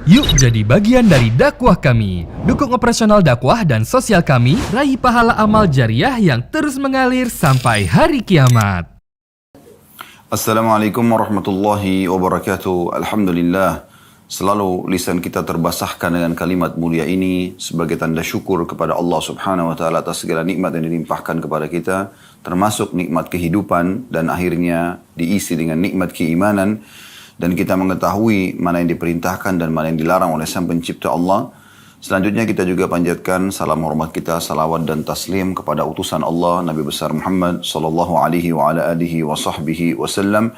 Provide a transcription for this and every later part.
Yuk jadi bagian dari dakwah kami. Dukung operasional dakwah dan sosial kami, raih pahala amal jariah yang terus mengalir sampai hari kiamat. Assalamualaikum warahmatullahi wabarakatuh. Alhamdulillah, selalu lisan kita terbasahkan dengan kalimat mulia ini sebagai tanda syukur kepada Allah Subhanahu wa taala atas segala nikmat yang dilimpahkan kepada kita, termasuk nikmat kehidupan dan akhirnya diisi dengan nikmat keimanan, dan kita mengetahui mana yang diperintahkan dan mana yang dilarang oleh Sang Pencipta Allah. Selanjutnya kita juga panjatkan salam hormat kita, salawat dan taslim kepada utusan Allah Nabi besar Muhammad sallallahu alaihi wa ala alihi wa sahbihi wasallam,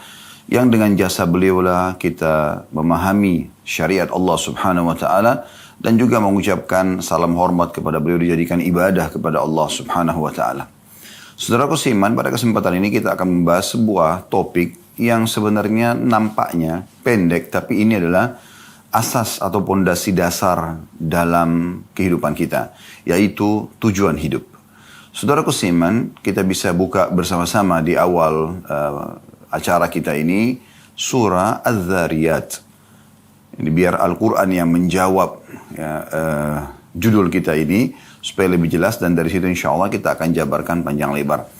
yang dengan jasa beliaulah kita memahami syariat Allah Subhanahu wa taala dan juga mengucapkan salam hormat kepada beliau dijadikan ibadah kepada Allah Subhanahu wa taala. Saudaraku seiman, pada kesempatan ini kita akan membahas sebuah topik yang sebenarnya nampaknya pendek, tapi ini adalah asas atau pondasi dasar dalam kehidupan kita, yaitu tujuan hidup. Saudaraku seiman, kita bisa buka bersama-sama di awal acara kita ini surah Az-Zariyat. Ini biar Al-Quran yang menjawab judul kita ini supaya lebih jelas, dan dari situ insya Allah kita akan jabarkan panjang lebar.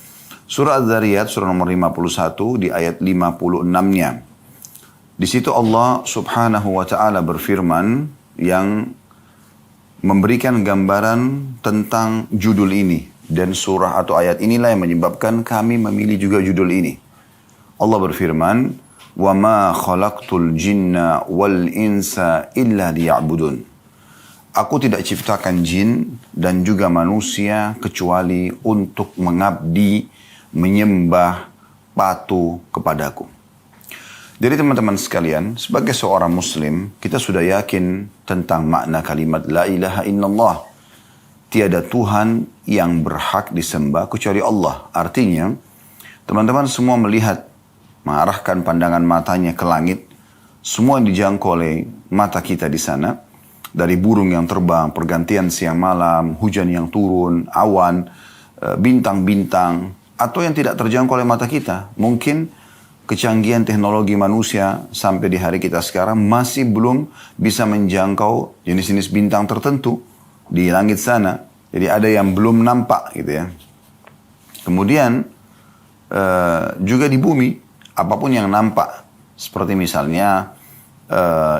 Surah Az-Zariyat, surah nomor 51 di ayat 56-nya. Di situ Allah Subhanahu wa taala berfirman yang memberikan gambaran tentang judul ini, dan surah atau ayat inilah yang menyebabkan kami memilih juga judul ini. Allah berfirman, "Wa ma khalaqtul jinna wal insa illa liya'budun." Aku tidak ciptakan jin dan juga manusia kecuali untuk mengabdi, menyembah, patuh kepadaku. Jadi teman-teman sekalian, sebagai seorang muslim, kita sudah yakin tentang makna kalimat La ilaha illallah. Tiada Tuhan yang berhak disembah kecuali Allah. Artinya, teman-teman semua melihat, mengarahkan pandangan matanya ke langit, semua yang dijangkau oleh mata kita di sana, dari burung yang terbang, pergantian siang malam, hujan yang turun, awan, bintang-bintang, atau yang tidak terjangkau oleh mata kita. Mungkin kecanggihan teknologi manusia sampai di hari kita sekarang masih belum bisa menjangkau jenis-jenis bintang tertentu di langit sana. Jadi ada yang belum nampak gitu ya. Kemudian juga di bumi, apapun yang nampak, seperti misalnya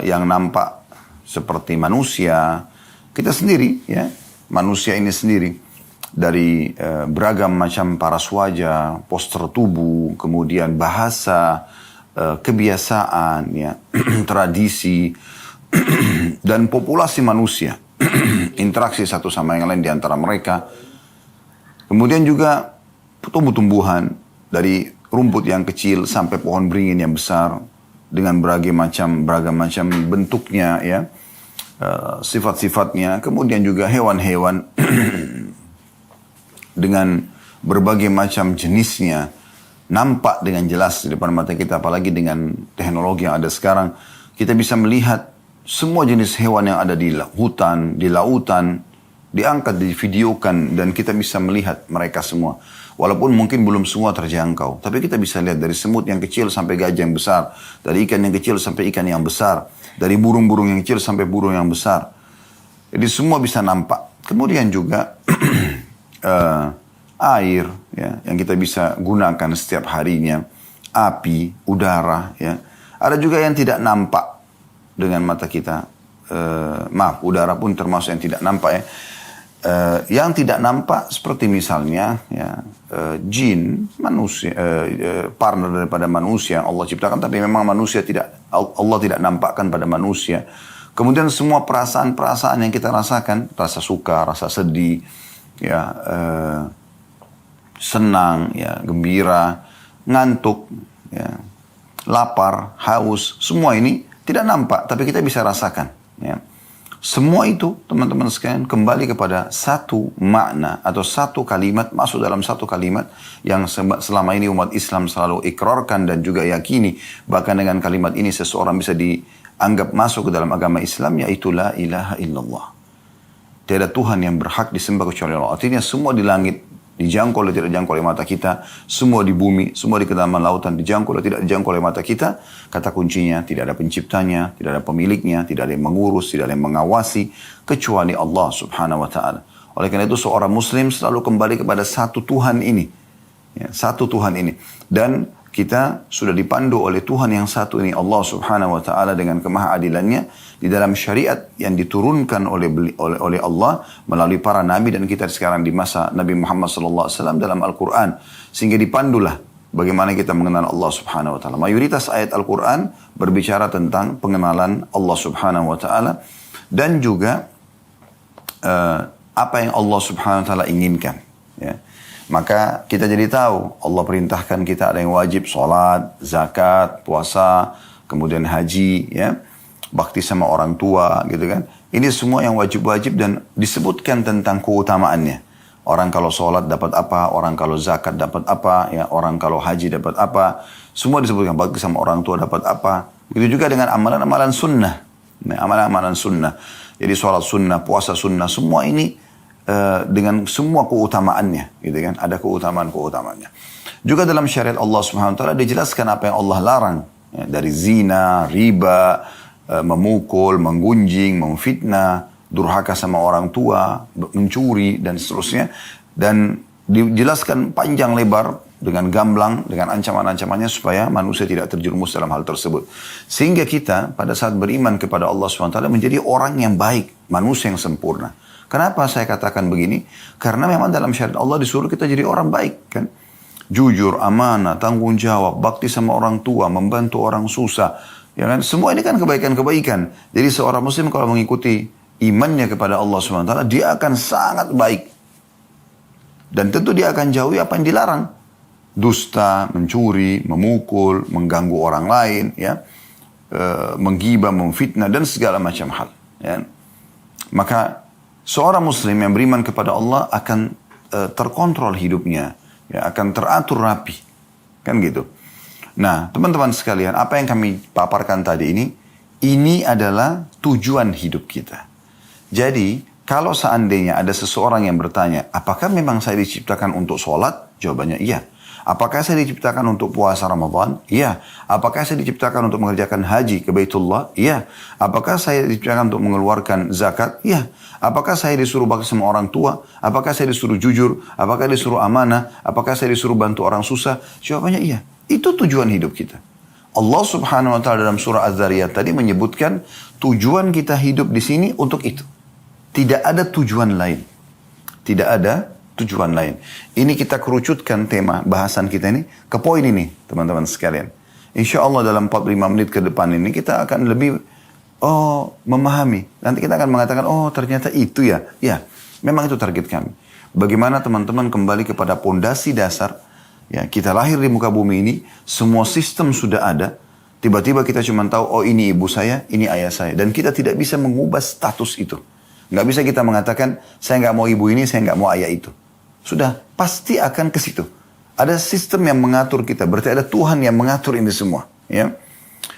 yang nampak seperti manusia, kita sendiri ya, manusia ini sendiri. Dari beragam macam paras wajah, postur tubuh, kemudian bahasa, kebiasaan, ya, tradisi, dan populasi manusia. Interaksi satu sama yang lain di antara mereka. Kemudian juga tumbuh-tumbuhan, dari rumput yang kecil sampai pohon beringin yang besar, dengan beragam macam bentuknya, ya, sifat-sifatnya. Kemudian juga hewan-hewan dengan berbagai macam jenisnya nampak dengan jelas di depan mata kita. Apalagi dengan teknologi yang ada sekarang, kita bisa melihat semua jenis hewan yang ada di hutan, di lautan, diangkat, divideokan, dan kita bisa melihat mereka semua. Walaupun mungkin belum semua terjangkau, tapi kita bisa lihat dari semut yang kecil sampai gajah yang besar, dari ikan yang kecil sampai ikan yang besar, dari burung-burung yang kecil sampai burung yang besar. Jadi semua bisa nampak. Kemudian juga air, ya, yang kita bisa gunakan setiap harinya, api, udara, ya. Ada juga yang tidak nampak dengan mata kita. Udara pun termasuk yang tidak nampak, ya. Yang tidak nampak seperti misalnya, ya, jin, manusia, partner daripada manusia Allah ciptakan, tapi memang manusia Allah tidak nampakkan pada manusia. Kemudian semua perasaan-perasaan yang kita rasakan, rasa suka, rasa sedih, ya, senang, ya, gembira, ngantuk, ya, lapar, haus, semua ini tidak nampak, tapi kita bisa rasakan, ya. Semua itu, teman-teman sekalian, kembali kepada satu makna atau satu kalimat, masuk dalam satu kalimat yang selama ini umat Islam selalu ikrarkan dan juga yakini. Bahkan dengan kalimat ini seseorang bisa dianggap masuk ke dalam agama Islam, yaitu La ilaha illallah. Tiada Tuhan yang berhak disembah kecuali Allah. Artinya semua di langit dijangkau oleh tidak dijangkau oleh mata kita, semua di bumi, semua di kedalaman lautan dijangkau oleh tidak dijangkau oleh mata kita, kata kuncinya tidak ada penciptanya, tidak ada pemiliknya, tidak ada yang mengurus, tidak ada yang mengawasi, kecuali Allah subhanahu wa ta'ala. Oleh karena itu seorang muslim selalu kembali kepada satu Tuhan ini. Ya, satu Tuhan ini. Dan kita sudah dipandu oleh Tuhan yang satu ini, Allah subhanahu wa ta'ala dengan kemahaadilannya di dalam syariat yang diturunkan oleh Allah melalui para nabi dan kita sekarang di masa Nabi Muhammad SAW dalam Al-Quran. Sehingga dipandulah bagaimana kita mengenal Allah subhanahu wa ta'ala. Mayoritas ayat Al-Quran berbicara tentang pengenalan Allah subhanahu wa ta'ala dan juga apa yang Allah subhanahu wa ta'ala inginkan. Ya. Maka kita jadi tahu Allah perintahkan kita ada yang wajib sholat, zakat, puasa, kemudian haji, ya, bakti sama orang tua, gitu kan. Ini semua yang wajib-wajib dan disebutkan tentang keutamaannya. Orang kalau sholat dapat apa, orang kalau zakat dapat apa, ya, orang kalau haji dapat apa. Semua disebutkan bakti sama orang tua dapat apa. Begitu juga dengan amalan-amalan sunnah. Nah, amalan-amalan sunnah. Jadi sholat sunnah, puasa sunnah, semua ini dengan semua keutamaannya, gitu kan? Ada keutamaan-keutamaannya. Juga dalam syariat Allah Subhanahu wa taala dijelaskan apa yang Allah larang, ya, dari zina, riba, memukul, menggunjing, memfitnah, durhaka sama orang tua, mencuri dan seterusnya, dan dijelaskan panjang lebar dengan gamblang, dengan ancaman-ancamannya supaya manusia tidak terjerumus dalam hal tersebut. Sehingga kita pada saat beriman kepada Allah Subhanahu wa taala menjadi orang yang baik, manusia yang sempurna. Kenapa saya katakan begini? Karena memang dalam syariat Allah disuruh kita jadi orang baik, kan? Jujur, amanah, tanggung jawab, bakti sama orang tua, membantu orang susah, ya kan? Semua ini kan kebaikan-kebaikan. Jadi seorang muslim kalau mengikuti imannya kepada Allah SWT, dia akan sangat baik. Dan tentu dia akan jauhi apa yang dilarang. Dusta, mencuri, memukul, mengganggu orang lain, ya, menggibah, memfitnah, dan segala macam hal. Ya. Maka seorang muslim yang beriman kepada Allah akan terkontrol hidupnya, ya, akan teratur rapi, kan gitu. Nah, teman-teman sekalian, apa yang kami paparkan tadi ini adalah tujuan hidup kita. Jadi, kalau seandainya ada seseorang yang bertanya, apakah memang saya diciptakan untuk sholat? Jawabannya iya. Apakah saya diciptakan untuk puasa Ramadan? Iya. Apakah saya diciptakan untuk mengerjakan haji ke Baitullah? Iya. Apakah saya diciptakan untuk mengeluarkan zakat? Iya. Apakah saya disuruh bakti sama orang tua? Apakah saya disuruh jujur? Apakah disuruh amanah? Apakah saya disuruh bantu orang susah? Jawabannya iya. Itu tujuan hidup kita. Allah subhanahu wa ta'ala dalam surah Az-Zariyat tadi menyebutkan tujuan kita hidup di sini untuk itu. Tidak ada tujuan lain. Tidak ada tujuan lain. Ini kita kerucutkan tema bahasan kita ini ke poin ini, teman-teman sekalian. Insya Allah dalam 45 menit ke depan ini kita akan lebih memahami. Nanti kita akan mengatakan, ternyata itu ya. Ya, memang itu target kami. Bagaimana teman-teman kembali kepada pondasi dasar. Ya, kita lahir di muka bumi ini, semua sistem sudah ada. Tiba-tiba kita cuma tahu, ini ibu saya, ini ayah saya. Dan kita tidak bisa mengubah status itu. Nggak bisa kita mengatakan, saya nggak mau ibu ini, saya nggak mau ayah itu. Sudah, pasti akan ke situ. Ada sistem yang mengatur kita. Berarti ada Tuhan yang mengatur ini semua. Ya.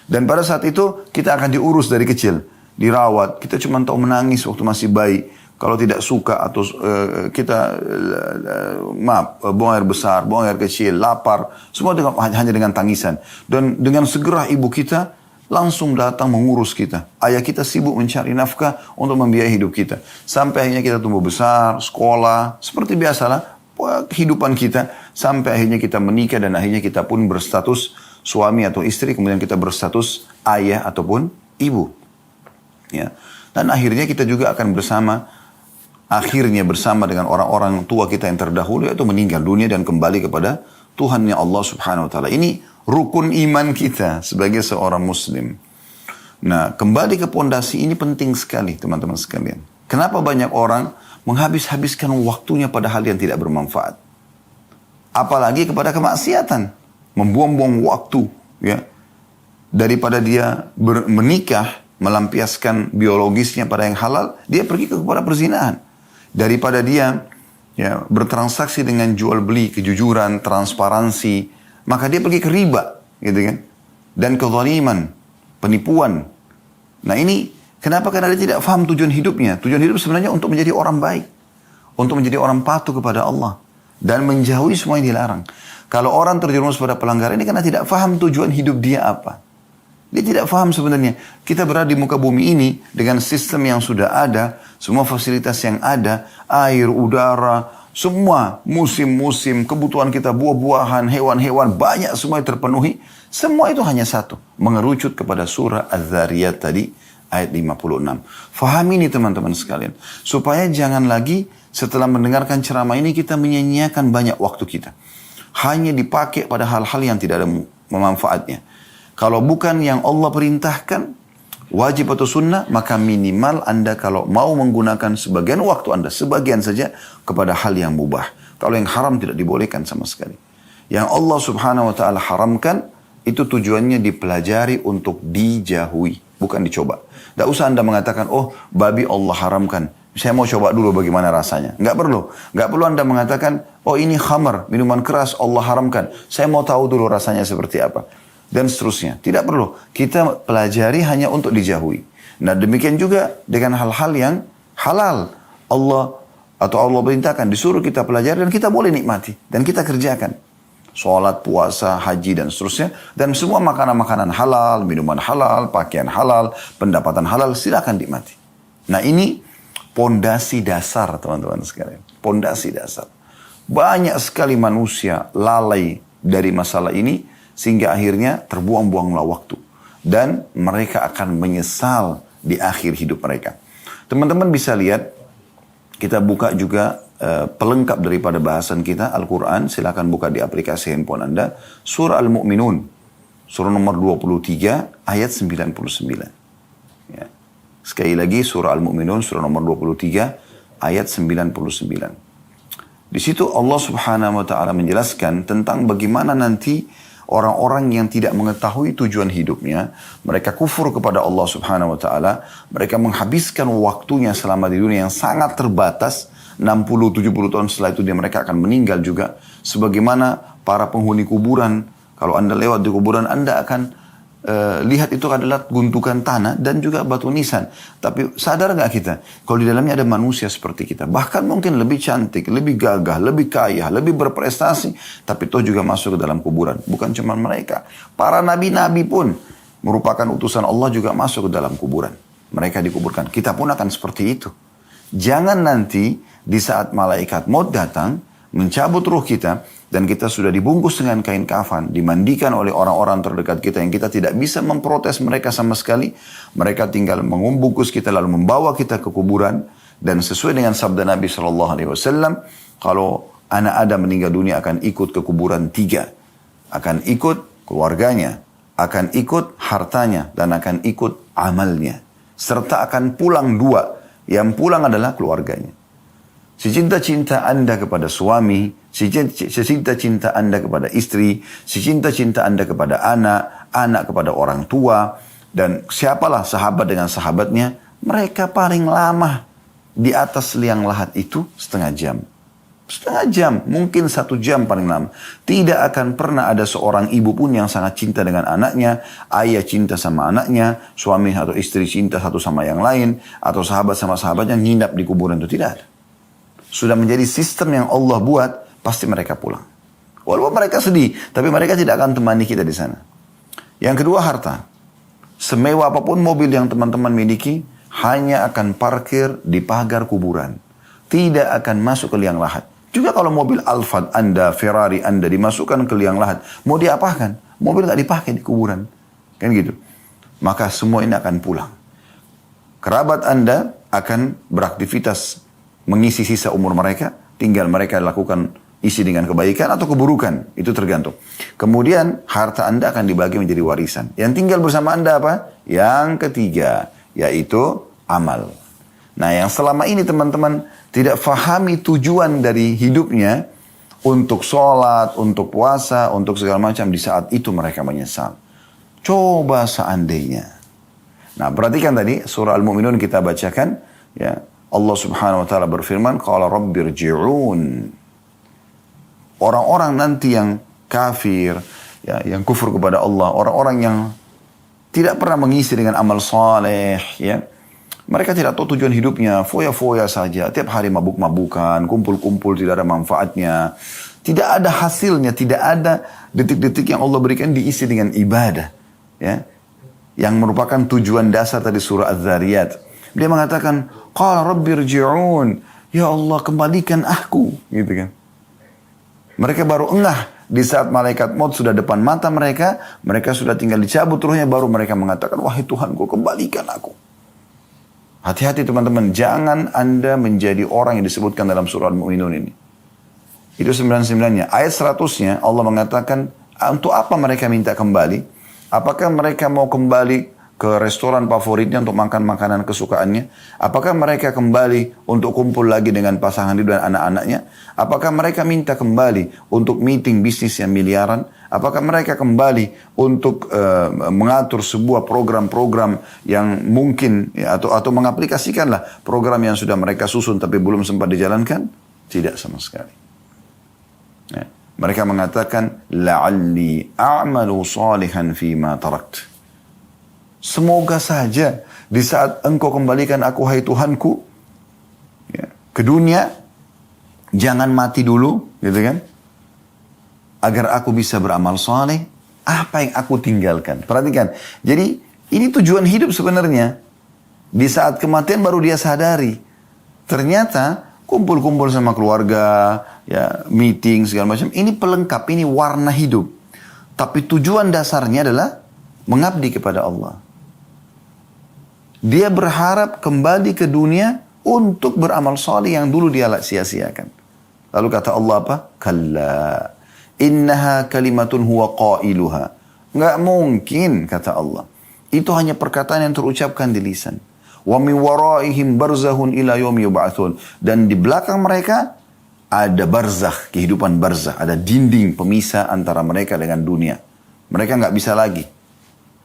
Dan pada saat itu, kita akan diurus dari kecil. Dirawat. Kita cuma tahu menangis waktu masih bayi. Kalau tidak suka atau kita, buang air besar, buang air kecil, lapar. Semua hanya dengan tangisan. Dan dengan segera ibu kita langsung datang mengurus kita. Ayah kita sibuk mencari nafkah untuk membiayai hidup kita. Sampai akhirnya kita tumbuh besar, sekolah, seperti biasalah kehidupan kita. Sampai akhirnya kita menikah dan akhirnya kita pun berstatus suami atau istri. Kemudian kita berstatus ayah ataupun ibu. Ya. Dan akhirnya kita juga akan bersama dengan orang-orang tua kita yang terdahulu, yaitu meninggal dunia dan kembali kepada Tuhannya Allah subhanahu wa ta'ala. Ini rukun iman kita sebagai seorang muslim. Nah, kembali ke pondasi ini penting sekali, teman-teman sekalian. Kenapa banyak orang menghabis-habiskan waktunya pada hal yang tidak bermanfaat? Apalagi kepada kemaksiatan. Membuang-buang waktu, ya. Daripada dia menikah, melampiaskan biologisnya pada yang halal, dia pergi kepada perzinahan. Daripada dia, ya, bertransaksi dengan jual beli, kejujuran, transparansi, maka dia pergi ke riba, gitu kan? Dan kezaliman, penipuan. Nah ini, kenapa? Karena dia tidak paham tujuan hidupnya. Tujuan hidup sebenarnya untuk menjadi orang baik. Untuk menjadi orang patuh kepada Allah. dan menjauhi semua yang dilarang. Kalau orang terjerumus pada pelanggaran ini karena tidak paham tujuan hidup dia apa. Dia tidak paham sebenarnya. Kita berada di muka bumi ini dengan sistem yang sudah ada, semua fasilitas yang ada, air, udara, semua musim-musim, kebutuhan kita, buah-buahan, hewan-hewan, banyak semua yang terpenuhi. Semua itu hanya satu, mengerucut kepada surah Az-Zariyat tadi, ayat 56. Fahami ini teman-teman sekalian. Supaya jangan lagi setelah mendengarkan ceramah ini kita menyia-nyiakan banyak waktu kita. Hanya dipakai pada hal-hal yang tidak ada manfaatnya. Kalau bukan yang Allah perintahkan, wajib atau sunnah, maka minimal Anda kalau mau menggunakan sebagian waktu Anda, sebagian saja kepada hal yang mubah. Kalau yang haram tidak dibolehkan sama sekali. Yang Allah subhanahu wa ta'ala haramkan, itu tujuannya dipelajari untuk dijauhi, bukan dicoba. Tidak usah Anda mengatakan, oh babi Allah haramkan, saya mau coba dulu bagaimana rasanya. Nggak perlu. Nggak perlu Anda mengatakan, oh ini khamar, minuman keras Allah haramkan, saya mau tahu dulu rasanya seperti apa. Dan seterusnya. Tidak perlu. Kita pelajari hanya untuk dijauhi. Nah demikian juga dengan hal-hal yang halal. Allah perintahkan, disuruh kita pelajari dan kita boleh nikmati. Dan kita kerjakan. Sholat, puasa, haji, dan seterusnya. Dan semua makanan-makanan halal, minuman halal, pakaian halal, pendapatan halal, silakan nikmati. Nah ini pondasi dasar teman-teman sekalian. Pondasi dasar. Banyak sekali manusia lalai dari masalah ini, sehingga akhirnya terbuang-buanglah waktu. Dan mereka akan menyesal di akhir hidup mereka. Teman-teman bisa lihat, kita buka juga pelengkap daripada bahasan kita, Al-Quran. Silakan buka di aplikasi handphone Anda. Surah Al-Mu'minun. Surah nomor 23, ayat 99. Ya. Sekali lagi, Surah Al-Mu'minun, surah nomor 23, ayat 99. Di situ Allah subhanahu wa ta'ala menjelaskan tentang bagaimana nanti orang-orang yang tidak mengetahui tujuan hidupnya, mereka kufur kepada Allah subhanahu wa ta'ala, mereka menghabiskan waktunya selama di dunia yang sangat terbatas, 60-70 tahun setelah itu mereka akan meninggal juga. Sebagaimana para penghuni kuburan, kalau Anda lewat di kuburan, Anda akan lihat itu adalah gundukan tanah dan juga batu nisan. Tapi sadar gak kita, kalau di dalamnya ada manusia seperti kita, bahkan mungkin lebih cantik, lebih gagah, lebih kaya, lebih berprestasi, tapi itu juga masuk ke dalam kuburan. Bukan cuma mereka, para nabi-nabi pun merupakan utusan Allah juga masuk ke dalam kuburan. Mereka dikuburkan, kita pun akan seperti itu. Jangan nanti di saat malaikat maut datang, mencabut ruh kita, dan kita sudah dibungkus dengan kain kafan, dimandikan oleh orang-orang terdekat kita yang kita tidak bisa memprotes mereka sama sekali. Mereka tinggal membungkus kita lalu membawa kita ke kuburan. Dan sesuai dengan sabda Nabi SAW, kalau anak Adam meninggal dunia akan ikut ke kuburan 3. Akan ikut keluarganya, akan ikut hartanya, dan akan ikut amalnya. Serta akan pulang 2. Yang pulang adalah keluarganya. Secinta-cinta Anda kepada suami, secinta-cinta Anda kepada istri, secinta-cinta Anda kepada anak, anak kepada orang tua, dan siapalah sahabat dengan sahabatnya, mereka paling lama di atas liang lahat itu setengah jam. Setengah jam, mungkin 1 jam paling lama. Tidak akan pernah ada seorang ibu pun yang sangat cinta dengan anaknya, ayah cinta sama anaknya, suami atau istri cinta satu sama yang lain, atau sahabat sama sahabatnya nginap di kuburan itu, tidak ada. Sudah menjadi sistem yang Allah buat, pasti mereka pulang. Walaupun mereka sedih, tapi mereka tidak akan temani kita di sana. Yang kedua, harta. Semewah apapun mobil yang teman-teman miliki, hanya akan parkir di pagar kuburan. Tidak akan masuk ke liang lahat. Juga kalau mobil Alphard Anda, Ferrari Anda dimasukkan ke liang lahat, mau diapakan? Mobil nggak dipakai di kuburan. Kan gitu. Maka semua ini akan pulang. Kerabat Anda akan beraktivitas mengisi sisa umur mereka, tinggal mereka lakukan isi dengan kebaikan atau keburukan, itu tergantung. Kemudian harta Anda akan dibagi menjadi warisan. Yang tinggal bersama Anda apa? Yang ketiga, yaitu amal. Nah yang selama ini teman-teman tidak fahami tujuan dari hidupnya, untuk sholat, untuk puasa, untuk segala macam, di saat itu mereka menyesal. Coba seandainya. Nah perhatikan tadi surah Al-Mu'minun kita bacakan, ya. Allah subhanahu wa ta'ala berfirman, qala rabbirji'un. Orang-orang nanti yang kafir, ya, yang kufur kepada Allah, orang-orang yang tidak pernah mengisi dengan amal saleh, ya, Mereka tidak tahu tujuan hidupnya, foya-foya saja. Tiap hari mabuk-mabukan, kumpul-kumpul, tidak ada manfaatnya. Tidak ada hasilnya, tidak ada detik-detik yang Allah berikan diisi dengan ibadah. Ya, yang merupakan tujuan dasar tadi surah Az-Zariyat. Dia mengatakan, Qala Rabbi rji'un. Ya Allah, kembalikan aku. Gitu kan. Mereka baru engah di saat malaikat maut sudah depan mata mereka. Mereka sudah tinggal dicabut ruhnya. Baru mereka mengatakan, wahai Tuhanku, kembalikan aku. Hati-hati teman-teman. Jangan Anda menjadi orang yang disebutkan dalam surah Al-Mu'minun ini. Itu 99-nya. Ayat 100-nya Allah mengatakan, untuk apa mereka minta kembali? Apakah mereka mau kembali ke restoran favoritnya untuk makan makanan kesukaannya? Apakah mereka kembali untuk kumpul lagi dengan pasangan hidup dan anak-anaknya? Apakah mereka minta kembali untuk meeting bisnis yang miliaran? Apakah mereka kembali untuk mengatur sebuah program-program yang mungkin ya, atau mengaplikasikanlah program yang sudah mereka susun tapi belum sempat dijalankan? Tidak sama sekali. Ya. Mereka mengatakan, la'alli a'malu salihan fima tarakt. Semoga saja di saat engkau kembalikan aku, hai Tuhanku, ya, ke dunia, jangan mati dulu, gitu kan? Agar aku bisa beramal saleh, apa yang aku tinggalkan. Perhatikan, jadi ini tujuan hidup sebenarnya. Di saat kematian baru dia sadari. Ternyata kumpul-kumpul sama keluarga, ya, meeting segala macam. Ini pelengkap, ini warna hidup. Tapi tujuan dasarnya adalah mengabdi kepada Allah. Dia berharap kembali ke dunia untuk beramal saleh yang dulu dia sia-siakan. Lalu kata Allah apa? Kalla, innaha kalimatun huwa qailuha. Nggak mungkin, kata Allah. Itu hanya perkataan yang terucapkan di lisan. Wa min waraihim barzahun ila yaumi yub'atsun. Dan di belakang mereka ada barzakh, kehidupan barzakh, ada dinding pemisah antara mereka dengan dunia. Mereka nggak bisa lagi.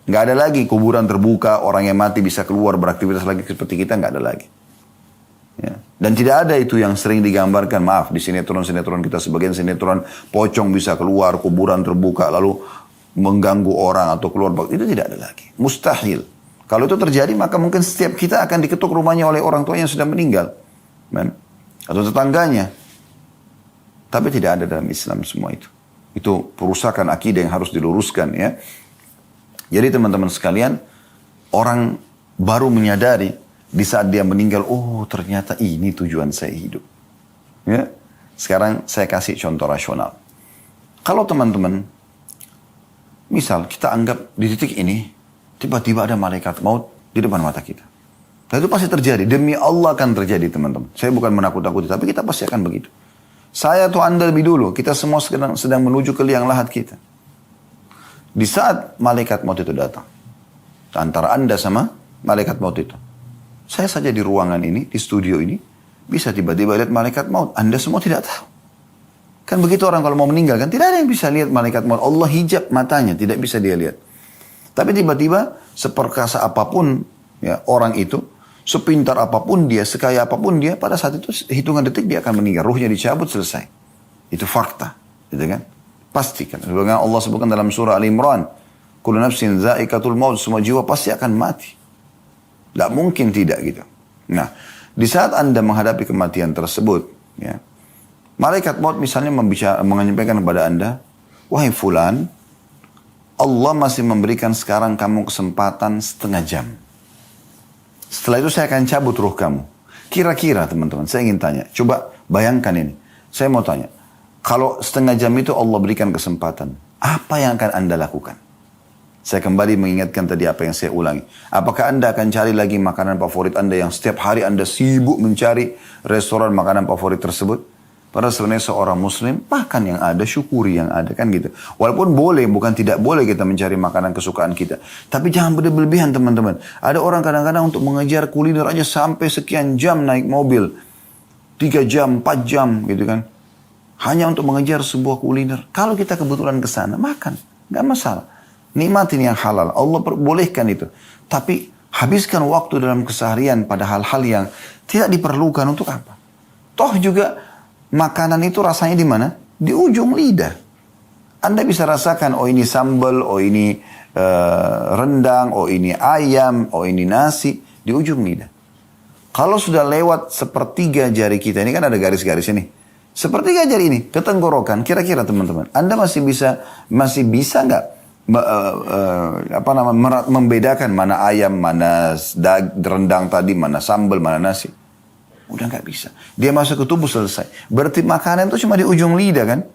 Nggak ada lagi kuburan terbuka, orang yang mati bisa keluar beraktivitas lagi seperti kita, nggak ada lagi. Ya. Dan tidak ada itu yang sering digambarkan, maaf, di sinetron-sinetron kita, sebagian sinetron pocong bisa keluar, kuburan terbuka, lalu mengganggu orang atau keluar. Itu tidak ada lagi. Mustahil. Kalau itu terjadi, maka mungkin setiap kita akan diketuk rumahnya oleh orang tua yang sudah meninggal. Atau tetangganya. Tapi tidak ada dalam Islam semua itu. Itu perusakan akidah yang harus diluruskan, ya. Jadi teman-teman sekalian, orang baru menyadari di saat dia meninggal, oh ternyata ini tujuan saya hidup. Ya. Sekarang saya kasih contoh rasional. Kalau teman-teman, misal kita anggap di titik ini, tiba-tiba ada malaikat maut di depan mata kita. Dan itu pasti terjadi, demi Allah akan terjadi teman-teman. Saya bukan menakut-nakuti, tapi kita pasti akan begitu. Saya atau Anda lebih dulu, kita semua sedang menuju ke liang lahat kita. Di saat malaikat maut itu datang, antara Anda sama malaikat maut itu, saya saja di ruangan ini, di studio ini, bisa tiba-tiba lihat malaikat maut. Anda semua tidak tahu. Kan begitu orang kalau mau meninggal, kan tidak ada yang bisa lihat malaikat maut. Allah hijab matanya, tidak bisa dia lihat. Tapi tiba-tiba, seperkasa apapun ya, orang itu, sepintar apapun dia, sekaya apapun dia, pada saat itu hitungan detik dia akan meninggal. Ruhnya dicabut, selesai. Itu fakta. Gitu kan? Pastikan. Sebagaimana Allah sebutkan dalam surah Al-Imran, kullu nafsin za'iqatul maut, semua jiwa pasti akan mati. Tidak mungkin tidak gitu. Nah, di saat Anda menghadapi kematian tersebut, ya, malaikat maut misalnya menyampaikan kepada Anda, wahai fulan, Allah masih memberikan sekarang kamu kesempatan setengah jam. Setelah itu saya akan cabut ruh kamu. Kira-kira teman-teman, saya ingin tanya, coba bayangkan ini. Saya mau tanya, kalau setengah jam itu Allah berikan kesempatan, apa yang akan Anda lakukan? Saya kembali mengingatkan tadi apa yang saya ulangi. Apakah Anda akan cari lagi makanan favorit Anda yang setiap hari Anda sibuk mencari restoran makanan favorit tersebut? Padahal sebenarnya seorang muslim, makan yang ada, syukuri yang ada, kan gitu. Walaupun boleh, bukan tidak boleh kita mencari makanan kesukaan kita. Tapi jangan berlebihan teman-teman. Ada orang kadang-kadang untuk mengejar kuliner aja sampai sekian jam naik mobil. 3 jam, 4 jam gitu kan. Hanya untuk mengejar sebuah kuliner. Kalau kita kebetulan ke sana, makan. Nggak masalah. Nikmatin yang halal. Allah bolehkan itu. Tapi habiskan waktu dalam keseharian pada hal-hal yang tidak diperlukan untuk apa. Toh juga makanan itu rasanya di mana? Di ujung lidah. Anda bisa rasakan, oh ini sambal, oh ini rendang, oh ini ayam, oh ini nasi. Di ujung lidah. Kalau sudah lewat sepertiga jari kita, ini kan ada garis-garis ini. Sepertiga jari ini ke tenggorokan, kira-kira teman-teman, Anda masih bisa nggak membedakan mana ayam, mana rendang tadi, mana sambal, mana nasi? Udah nggak bisa. Dia masuk ke tubuh selesai. Berarti makanan itu cuma di ujung lidah kan?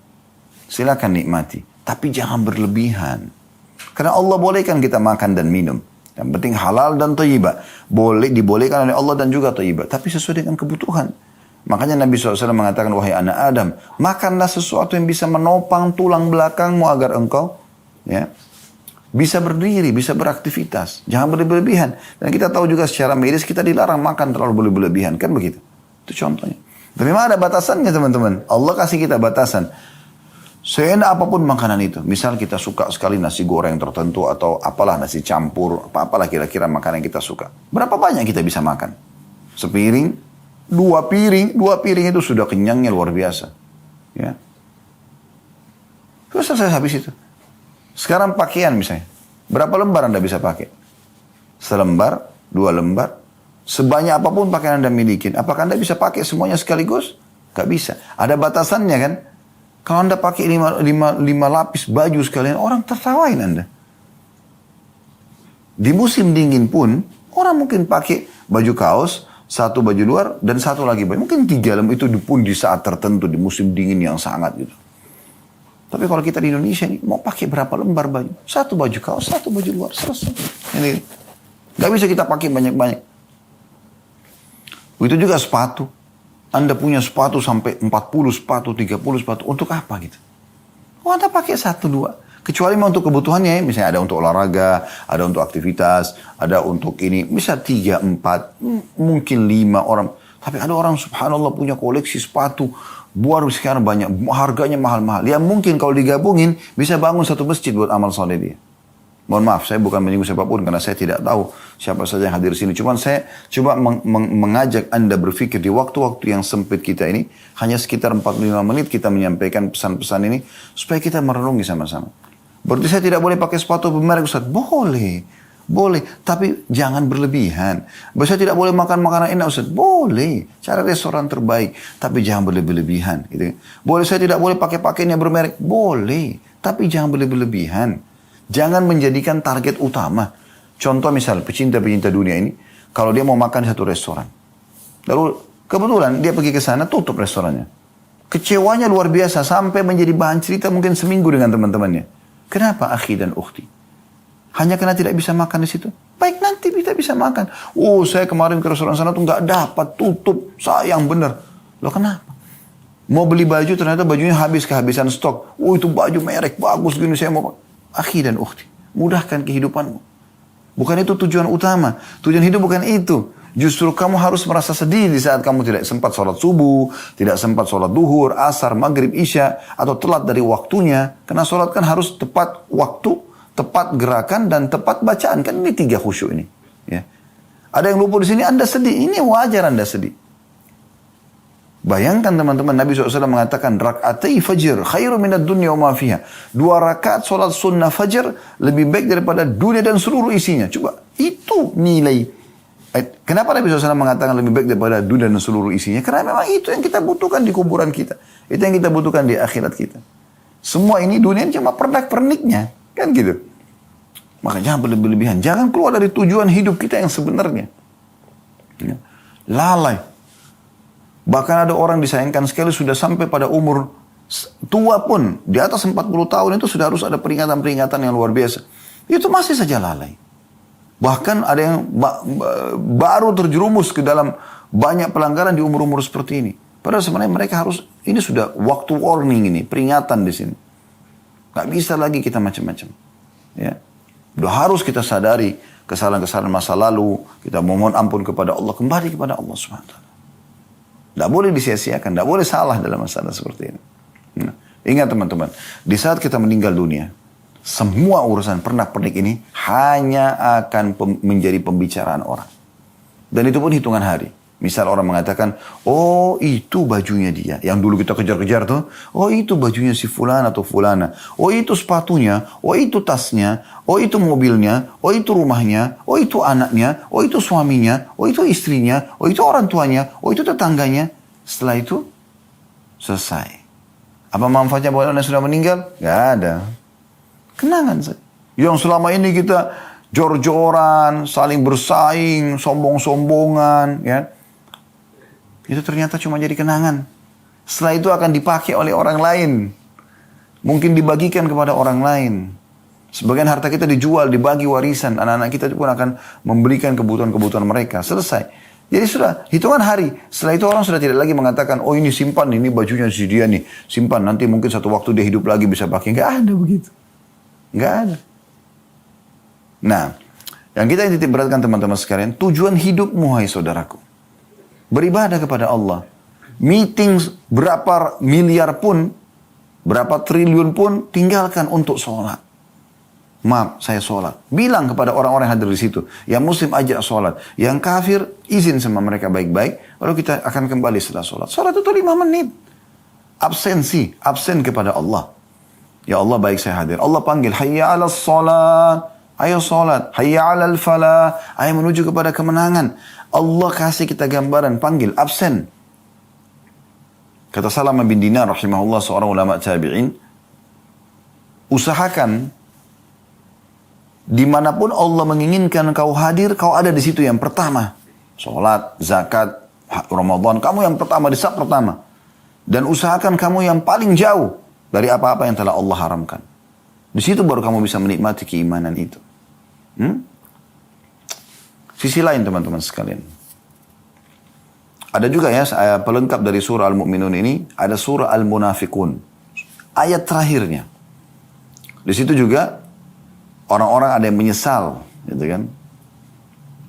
Silakan nikmati, tapi jangan berlebihan. Karena Allah bolehkan kita makan dan minum. Yang penting halal dan thayyibah. Dibolehkan oleh Allah dan juga thayyibah. Tapi sesuai dengan kebutuhan. Makanya Nabi SAW mengatakan, wahai anak Adam, makanlah sesuatu yang bisa menopang tulang belakangmu agar engkau bisa berdiri, bisa beraktivitas. Jangan berlebihan. Dan kita tahu juga secara medis kita dilarang makan terlalu berlebihan. Kan begitu? Itu contohnya. Tapi memang ada batasannya teman-teman. Allah kasih kita batasan. Seenak apapun makanan itu. Misal kita suka sekali nasi goreng tertentu atau apalah nasi campur. Apalah kira-kira makanan yang kita suka. Berapa banyak kita bisa makan? Sepiring, dua piring itu sudah kenyangnya luar biasa. Ya. Terus selesai habis itu. Sekarang pakaian misalnya. Berapa lembar Anda bisa pakai? Selembar, 2 lembar. Sebanyak apapun pakaian Anda miliki. Apakah Anda bisa pakai semuanya sekaligus? Gak bisa. Ada batasannya kan? Kalau Anda pakai 5 lapis baju sekalian, orang tertawain Anda. Di musim dingin pun, orang mungkin pakai baju kaos, 1 baju luar, dan 1 lagi baju. Mungkin 3 lembar itu pun di saat tertentu, di musim dingin yang sangat gitu. Tapi kalau kita di Indonesia ini, mau pakai berapa lembar baju? 1 baju kaos, 1 baju luar, selesai. Ini gak bisa kita pakai banyak-banyak. Itu juga sepatu. Anda punya sepatu sampai 40 sepatu, 30 sepatu. Untuk apa gitu? Oh, Anda pakai 1, 2. Kecuali memang untuk kebutuhannya ya. Misalnya ada untuk olahraga, ada untuk aktivitas, ada untuk ini. Bisa 3, 4, mungkin 5 orang. Tapi ada orang subhanallah punya koleksi sepatu. Baru sekarang banyak. Harganya mahal-mahal. Ya mungkin kalau digabungin bisa bangun 1 masjid buat amal soleh dia. Mohon maaf, saya bukan menyinggung siapapun karena saya tidak tahu siapa saja yang hadir di sini. Cuma saya coba mengajak Anda berpikir di waktu-waktu yang sempit kita ini, hanya sekitar 45 menit kita menyampaikan pesan-pesan ini, supaya kita merenungi sama-sama. Berarti saya tidak boleh pakai sepatu bermerek Ustaz? Boleh. Boleh, tapi jangan berlebihan. Saya tidak boleh makan makanan enak Ustaz? Boleh, cari restoran terbaik, tapi jangan berlebihan. Gitu. Boleh, saya tidak boleh pakai pakaian yang bermerek? Boleh, tapi jangan berlebihan. Jangan menjadikan target utama. Contoh misal, pecinta-pecinta dunia ini, kalau dia mau makan di satu restoran. Lalu kebetulan dia pergi ke sana, tutup restorannya. Kecewanya luar biasa, sampai menjadi bahan cerita mungkin seminggu dengan teman-temannya. Kenapa akhi dan ukhti? Hanya karena tidak bisa makan di situ? Baik, nanti kita bisa makan. Oh, saya kemarin ke restoran sana tuh nggak dapat, tutup, sayang bener. Loh kenapa? Mau beli baju, ternyata bajunya habis, kehabisan stok. Oh, itu baju merek, bagus gini, saya mau. Akhi dan ukhti, mudahkan kehidupanmu. Bukan itu tujuan utama. Tujuan hidup bukan itu. Justru kamu harus merasa sedih di saat kamu tidak sempat sholat subuh, tidak sempat sholat duhur, asar, maghrib, isya, atau telat dari waktunya. Karena sholat kan harus tepat waktu, tepat gerakan, dan tepat bacaan. Kan ini 3 khusyuk ini. Ya. Ada yang luput di sini, Anda sedih. Ini wajar Anda sedih. Bayangkan teman-teman, Nabi SAW mengatakan, rak'atai fajr khairu minad dunya wa ma fiha. 2 rakaat sholat sunnah fajr lebih baik daripada dunia dan seluruh isinya. Coba, itu nilai. Kenapa Nabi SAW mengatakan lebih baik daripada dunia dan seluruh isinya? Karena memang itu yang kita butuhkan di kuburan kita. Itu yang kita butuhkan di akhirat kita. Semua ini dunia cuma pernak-perniknya. Kan gitu. Maka jangan berlebihan. Jangan keluar dari tujuan hidup kita yang sebenarnya. Ya. Lalai. Bahkan ada orang disayangkan sekali sudah sampai pada umur tua pun. Di atas 40 tahun itu sudah harus ada peringatan-peringatan yang luar biasa. Itu masih saja lalai. Bahkan ada yang baru terjerumus ke dalam banyak pelanggaran di umur-umur seperti ini. Padahal sebenarnya mereka harus, ini sudah waktu warning ini, peringatan di sini. Gak bisa lagi kita macam-macam. Ya. Udah harus kita sadari kesalahan-kesalahan masa lalu. Kita mohon ampun kepada Allah. Kembali kepada Allah SWT. Tidak boleh disia-siakan, tidak boleh salah dalam masalah seperti ini. Nah, ingat teman-teman, di saat kita meninggal dunia, semua urusan pernak-pernik ini hanya akan menjadi pembicaraan orang. Dan itu pun hitungan hari. Misal orang mengatakan, oh itu bajunya dia. Yang dulu kita kejar-kejar tuh. Oh itu bajunya si fulan atau fulana. Oh itu sepatunya. Oh itu tasnya. Oh itu mobilnya. Oh itu rumahnya. Oh itu anaknya. Oh itu suaminya. Oh itu istrinya. Oh itu orang tuanya. Oh itu tetangganya. Setelah itu selesai. Apa manfaatnya buat orang yang sudah meninggal? Gak ada. Kenangan saja. Yang selama ini kita jor-joran, saling bersaing, sombong-sombongan, ya. Itu ternyata cuma jadi kenangan. Setelah itu akan dipakai oleh orang lain. Mungkin dibagikan kepada orang lain. Sebagian harta kita dijual, dibagi warisan. Anak-anak kita pun akan memberikan kebutuhan-kebutuhan mereka. Selesai. Jadi sudah hitungan hari. Setelah itu orang sudah tidak lagi mengatakan, oh ini simpan, ini bajunya si dia nih. Simpan, nanti mungkin satu waktu dia hidup lagi bisa pakai. Nggak ada begitu. Nggak ada. Nah, yang kita titik beratkan teman-teman sekalian, tujuan hidupmu, hai saudaraku. Beribadah kepada Allah. Meeting berapa miliar pun, berapa triliun pun, tinggalkan untuk sholat. Maaf, saya sholat. Bilang kepada orang-orang yang hadir di situ. Yang muslim ajak sholat. Yang kafir, izin sama mereka baik-baik. Lalu kita akan kembali setelah sholat. Sholat itu 5 menit. Absen kepada Allah. Ya Allah, baik saya hadir. Allah panggil, hayya ala sholat. Ayo sholat. Hayya ala falah. Ayo menuju kepada kemenangan. Allah kasih kita gambaran, panggil, absen. Kata Salamah bin Dinar rahimahullah, seorang ulama tabi'in, usahakan dimanapun Allah menginginkan kau hadir, kau ada di situ yang pertama. Sholat, zakat, Ramadan, kamu yang pertama, di saat pertama. Dan usahakan kamu yang paling jauh dari apa-apa yang telah Allah haramkan. Di situ baru kamu bisa menikmati keimanan itu. Sisi lain teman-teman sekalian. Ada juga ya pelengkap dari surah Al-Mu'minun ini. Ada surah Al-Munafikun. Ayat terakhirnya. Di situ juga orang-orang ada yang menyesal. Gitu kan.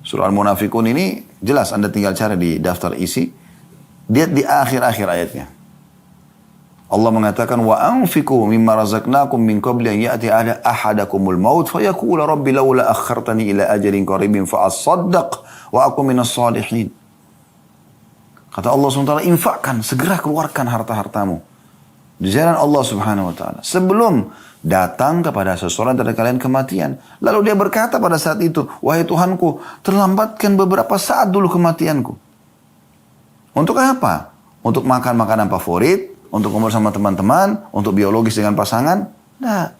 Surah Al-Munafikun ini jelas Anda tinggal cari di daftar isi. Lihat di akhir-akhir ayatnya. Allah mengatakan wa anfiqu mimma razaqnakum min qabli an ya'ti ahadakumul maut fayaqula rabbi laula akhartani ila ajalin qaribin fa asaddaq wa aku minas salihin. Kata Allah SWT, infakkan, segera keluarkan harta-hartamu di jalan Allah Subhanahu wa taala sebelum datang kepada seseorang dari kalian kematian. Lalu dia berkata pada saat itu, wahai Tuhanku, terlambatkan beberapa saat dulu kematianku. Untuk apa? Untuk makan makanan favorit, untuk ngobrol sama teman-teman, untuk biologis dengan pasangan? Nah.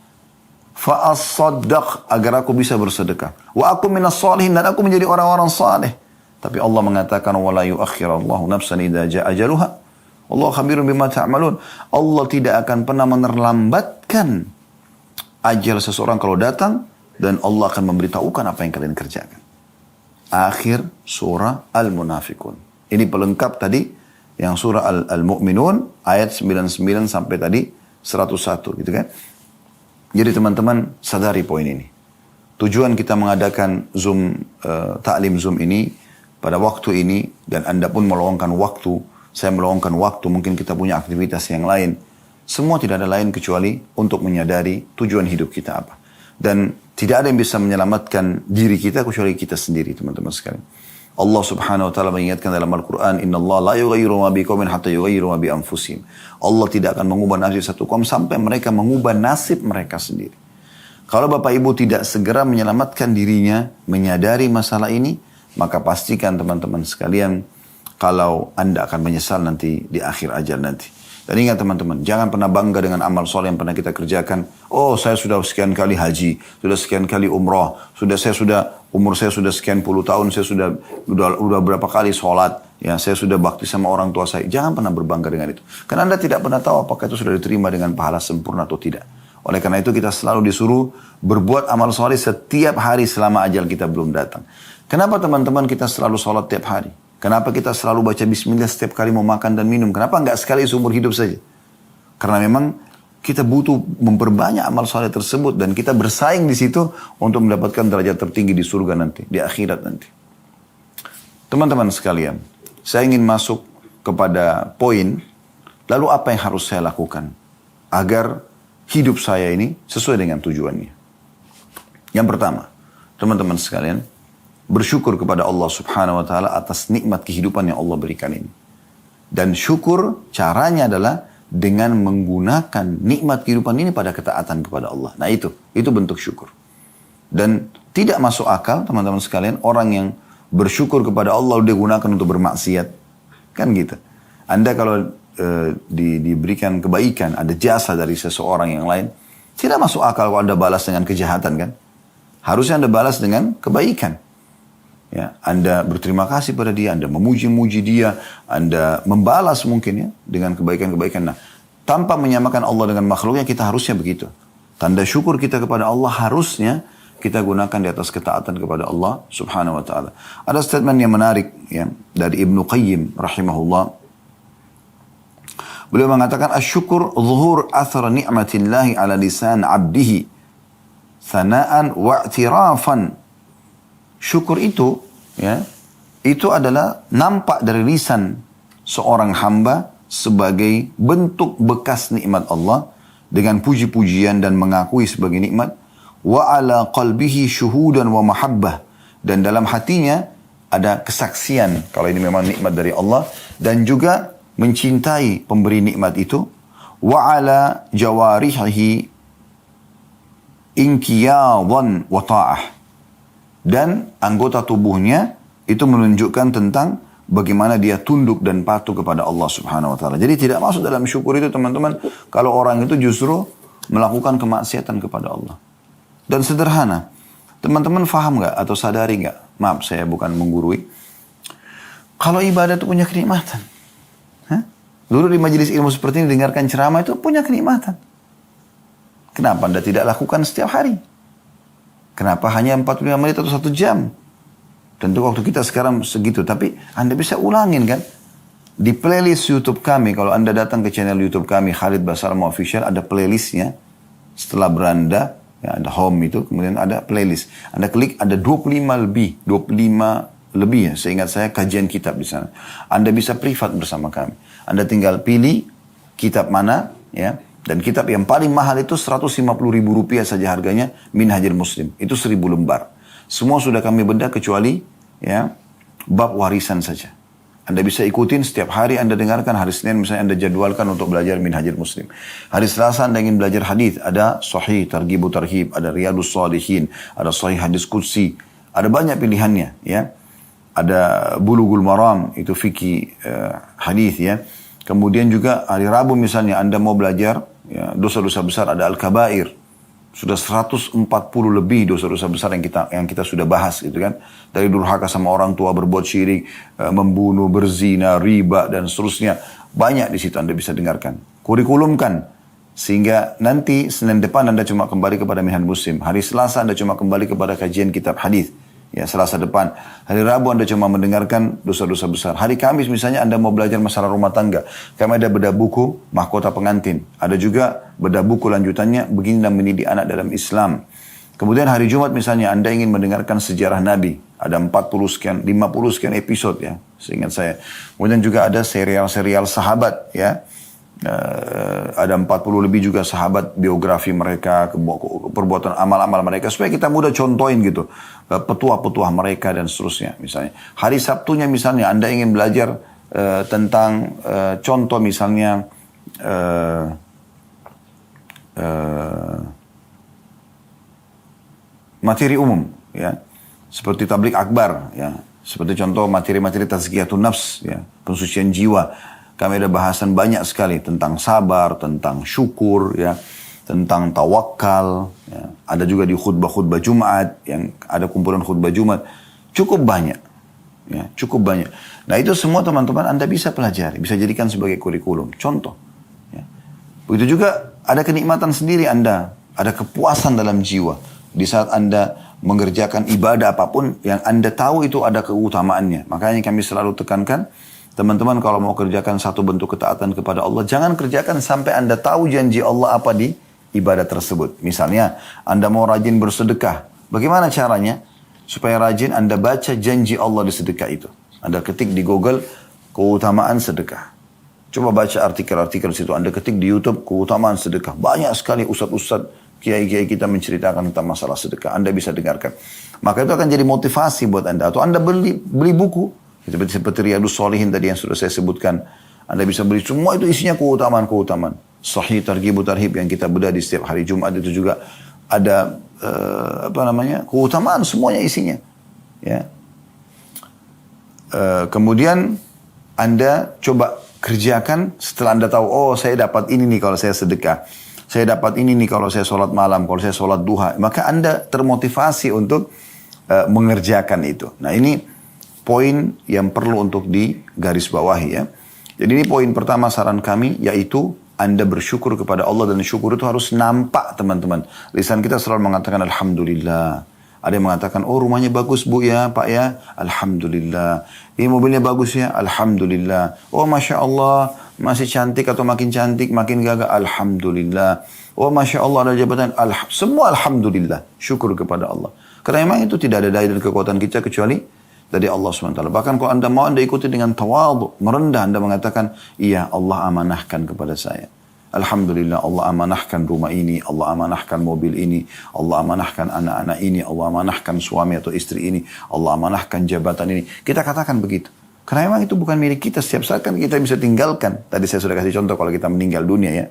Fa'as-saddaq, agar aku bisa bersedekah. Wa aku minas salihin, dan aku menjadi orang-orang saleh. Tapi Allah mengatakan, wala yuakhirallahu nafsan idza ja'a ajaluha. Allah khabirun bima ta'malun. Allah tidak akan pernah menerlambatkan ajal seseorang kalau datang, dan Allah akan memberitahukan apa yang kalian kerjakan. Akhir surah Al-Munafikun. Ini pelengkap tadi yang surah Al-Mu'minun ayat 99 sampai tadi 101 gitu kan. Jadi teman-teman sadari poin ini. Tujuan kita mengadakan Zoom, taklim Zoom ini pada waktu ini, dan Anda pun meluangkan waktu, saya meluangkan waktu, mungkin kita punya aktivitas yang lain. Semua tidak ada lain kecuali untuk menyadari tujuan hidup kita apa. Dan tidak ada yang bisa menyelamatkan diri kita kecuali kita sendiri teman-teman sekalian. Allah Subhanahu wa taala mengingatkan dalam Al-Qur'an, "Innallaha la yughayyiru ma biqaumin hatta yughayyiru ma bi anfusihim." Allah tidak akan mengubah nasib satu kaum sampai mereka mengubah nasib mereka sendiri. Kalau Bapak Ibu tidak segera menyelamatkan dirinya, menyadari masalah ini, maka pastikan teman-teman sekalian kalau Anda akan menyesal nanti di akhir ajal nanti. Dan ingat teman-teman, jangan pernah bangga dengan amal soleh yang pernah kita kerjakan. Oh, saya sudah sekian kali haji, sudah sekian kali umrah, umur saya sudah sekian puluh tahun, saya sudah berapa kali sholat, ya saya sudah bakti sama orang tua saya. Jangan pernah berbangga dengan itu. Karena Anda tidak pernah tahu apakah itu sudah diterima dengan pahala sempurna atau tidak. Oleh karena itu kita selalu disuruh berbuat amal soleh setiap hari selama ajal kita belum datang. Kenapa teman-teman kita selalu sholat tiap hari? Kenapa kita selalu baca bismillah setiap kali mau makan dan minum? Kenapa enggak sekali seumur hidup saja? Karena memang kita butuh memperbanyak amal soleh tersebut dan kita bersaing di situ untuk mendapatkan derajat tertinggi di surga nanti, di akhirat nanti. Teman-teman sekalian, saya ingin masuk kepada poin, lalu apa yang harus saya lakukan agar hidup saya ini sesuai dengan tujuannya. Yang pertama, teman-teman sekalian, bersyukur kepada Allah subhanahu wa ta'ala atas nikmat kehidupan yang Allah berikan ini. Dan syukur caranya adalah dengan menggunakan nikmat kehidupan ini pada ketaatan kepada Allah. Nah itu bentuk syukur. Dan tidak masuk akal teman-teman sekalian orang yang bersyukur kepada Allah dia gunakan untuk bermaksiat. Kan gitu. Anda kalau diberikan kebaikan, ada jasa dari seseorang yang lain, tidak masuk akal kalau Anda balas dengan kejahatan kan. Harusnya Anda balas dengan kebaikan. Ya, Anda berterima kasih pada dia, Anda memuji-muji dia, Anda membalas mungkin ya dengan kebaikan-kebaikan. Nah, tanpa menyamakan Allah dengan makhluknya, kita harusnya begitu. Tanda syukur kita kepada Allah harusnya kita gunakan di atas ketaatan kepada Allah subhanahu wa ta'ala. Ada statement yang menarik ya, dari Ibnu Qayyim rahimahullah. Beliau mengatakan, "Asy-syukur zuhur athar ni'matillahi ala lisan 'abdihi, thana'an wa'tirafan." Syukur itu, ya, itu adalah nampak dari lisan seorang hamba sebagai bentuk bekas nikmat Allah dengan puji-pujian dan mengakui sebagai nikmat. Wa ala qalbihi syuhudan wa mahabbah, dan dalam hatinya ada kesaksian kalau ini memang nikmat dari Allah dan juga mencintai pemberi nikmat itu. Wa ala jawarihi inqiyadan wa ta'ah, dan anggota tubuhnya itu menunjukkan tentang bagaimana dia tunduk dan patuh kepada Allah subhanahu wa ta'ala. Jadi tidak masuk dalam syukur itu teman-teman kalau orang itu justru melakukan kemaksiatan kepada Allah. Dan sederhana, teman-teman faham gak atau sadari gak? Maaf saya bukan menggurui. Kalau ibadah itu punya kenikmatan. Dulu di majelis ilmu seperti ini dengarkan ceramah itu punya kenikmatan. Kenapa Anda tidak lakukan setiap hari? Kenapa hanya 45 menit atau 1 jam? Tentu waktu kita sekarang segitu. Tapi Anda bisa ulangin kan? Di playlist YouTube kami, kalau Anda datang ke channel YouTube kami, Khalid Basalamah Official, ada playlistnya. Setelah beranda, ya, ada home itu, kemudian ada playlist. Anda klik, ada 25 lebih ya, seingat saya kajian kitab di sana. Anda bisa privat bersama kami. Anda tinggal pilih kitab mana, ya. Dan kitab yang paling mahal itu 150.000 rupiah saja harganya, Minhajul Muslim. Itu 1000 lembar. Semua sudah kami bedah kecuali ya bab warisan saja. Anda bisa ikutin setiap hari Anda dengarkan. Hari Senin misalnya Anda jadwalkan untuk belajar Minhajul Muslim. Hari Selasa Anda ingin belajar hadis, ada Sahih Targhib Tarhib, ada Riyadhus Shalihin, ada Sahih Hadis Qudsi. Ada banyak pilihannya ya. Ada Bulughul Maram, itu fikih hadis ya. Kemudian juga hari Rabu misalnya Anda mau belajar ya, dosa-dosa besar, ada Al-Kabair. Sudah 140 lebih dosa-dosa besar yang kita sudah bahas gitu kan. Dari durhaka sama orang tua, berbuat syirik, membunuh, berzina, riba dan seterusnya. Banyak di situ Anda bisa dengarkan. Kurikulumkan sehingga nanti Senin depan Anda cuma kembali kepada Minhajul Muslim. Hari Selasa Anda cuma kembali kepada kajian kitab hadis. Ya, Selasa depan. Hari Rabu Anda cuma mendengarkan dosa-dosa besar. Hari Kamis misalnya Anda mau belajar masalah rumah tangga. Kami ada bedah buku mahkota pengantin. Ada juga bedah buku lanjutannya begini dan mendidik anak dalam Islam. Kemudian hari Jumat misalnya Anda ingin mendengarkan sejarah Nabi. Ada 50 sekian episode ya, seingat saya. Kemudian juga ada serial-serial sahabat ya. Ada 40 lebih juga sahabat, biografi mereka, perbuatan amal-amal mereka, supaya kita mudah contohin gitu petuah-petuah mereka dan seterusnya misalnya. Hari Sabtunya misalnya Anda ingin belajar tentang contoh misalnya materi umum ya, seperti tablik akbar ya, seperti contoh materi-materi tazkiyatun nafs ya, pensucian jiwa. Kami ada bahasan banyak sekali tentang sabar, tentang syukur, ya, tentang tawakal. Ya. Ada juga di khutbah-khutbah Jumat, yang ada kumpulan khutbah Jumat. Cukup banyak. Ya, cukup banyak. Nah itu semua teman-teman Anda bisa pelajari, bisa jadikan sebagai kurikulum. Contoh. Ya. Begitu juga ada kenikmatan sendiri Anda, ada kepuasan dalam jiwa. Di saat Anda mengerjakan ibadah apapun yang Anda tahu itu ada keutamaannya. Makanya kami selalu tekankan, teman-teman kalau mau kerjakan satu bentuk ketaatan kepada Allah, jangan kerjakan sampai Anda tahu janji Allah apa di ibadah tersebut. Misalnya, Anda mau rajin bersedekah. Bagaimana caranya? Supaya rajin Anda baca janji Allah di sedekah itu. Anda ketik di Google, keutamaan sedekah. Coba baca artikel-artikel situ. Anda ketik di YouTube, keutamaan sedekah. Banyak sekali ustadz-ustadz kiai-kiai kita menceritakan tentang masalah sedekah. Anda bisa dengarkan. Maka itu akan jadi motivasi buat Anda. Atau Anda beli buku. Seperti Riyadus Shalihin tadi yang sudah saya sebutkan. Anda bisa beli semua itu isinya keutamaan-keutamaan. Sahih Targhib Tarhib yang kita bedah di setiap hari Jumat itu juga ada keutamaan semuanya isinya. Ya. Kemudian Anda coba kerjakan setelah Anda tahu, oh saya dapat ini nih kalau saya sedekah. Saya dapat ini nih kalau saya sholat malam, kalau saya sholat duha. Maka Anda termotivasi untuk mengerjakan itu. Nah ini poin yang perlu untuk digarisbawahi ya. Jadi ini poin pertama saran kami, yaitu Anda bersyukur kepada Allah, dan syukur itu harus nampak teman-teman. Lisan kita selalu mengatakan Alhamdulillah. Ada yang mengatakan, oh rumahnya bagus bu ya pak ya, Alhamdulillah. Ini mobilnya bagus ya, Alhamdulillah. Oh Masya Allah, masih cantik atau makin cantik, makin gagah, Alhamdulillah. Oh Masya Allah ada jabatan, semua Alhamdulillah. Syukur kepada Allah. Karena memang itu tidak ada daya dan kekuatan kita kecuali dari Allah SWT. Bahkan kalau Anda mau, Anda ikuti dengan tawadhu, merendah. Anda mengatakan, iya Allah amanahkan kepada saya. Alhamdulillah Allah amanahkan rumah ini, Allah amanahkan mobil ini, Allah amanahkan anak-anak ini, Allah amanahkan suami atau istri ini, Allah amanahkan jabatan ini. Kita katakan begitu. Karena memang itu bukan milik kita. Setiap saat kan kita bisa tinggalkan. Tadi saya sudah kasih contoh kalau kita meninggal dunia ya.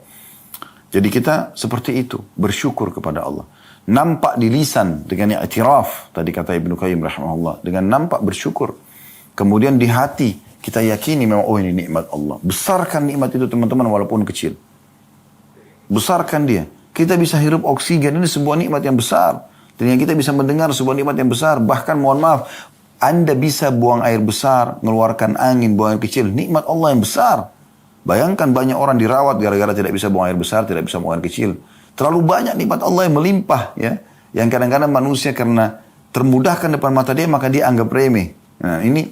Jadi kita seperti itu, bersyukur kepada Allah. Nampak di lisan dengan i'tiraf, tadi kata Ibnu Qayyim rahimahullah, dengan nampak bersyukur. Kemudian di hati kita yakini memang, oh ini nikmat Allah. Besarkan nikmat itu teman-teman walaupun kecil. Besarkan dia. Kita bisa hirup oksigen, ini sebuah nikmat yang besar. Dan yang kita bisa mendengar sebuah nikmat yang besar. Bahkan mohon maaf, Anda bisa buang air besar, mengeluarkan angin, buang air kecil. Nikmat Allah yang besar. Bayangkan banyak orang dirawat gara-gara tidak bisa buang air besar, tidak bisa buang air kecil. Terlalu banyak nikmat Allah yang melimpah ya. Yang kadang-kadang manusia karena termudahkan depan mata dia, maka dia anggap remeh. Nah ini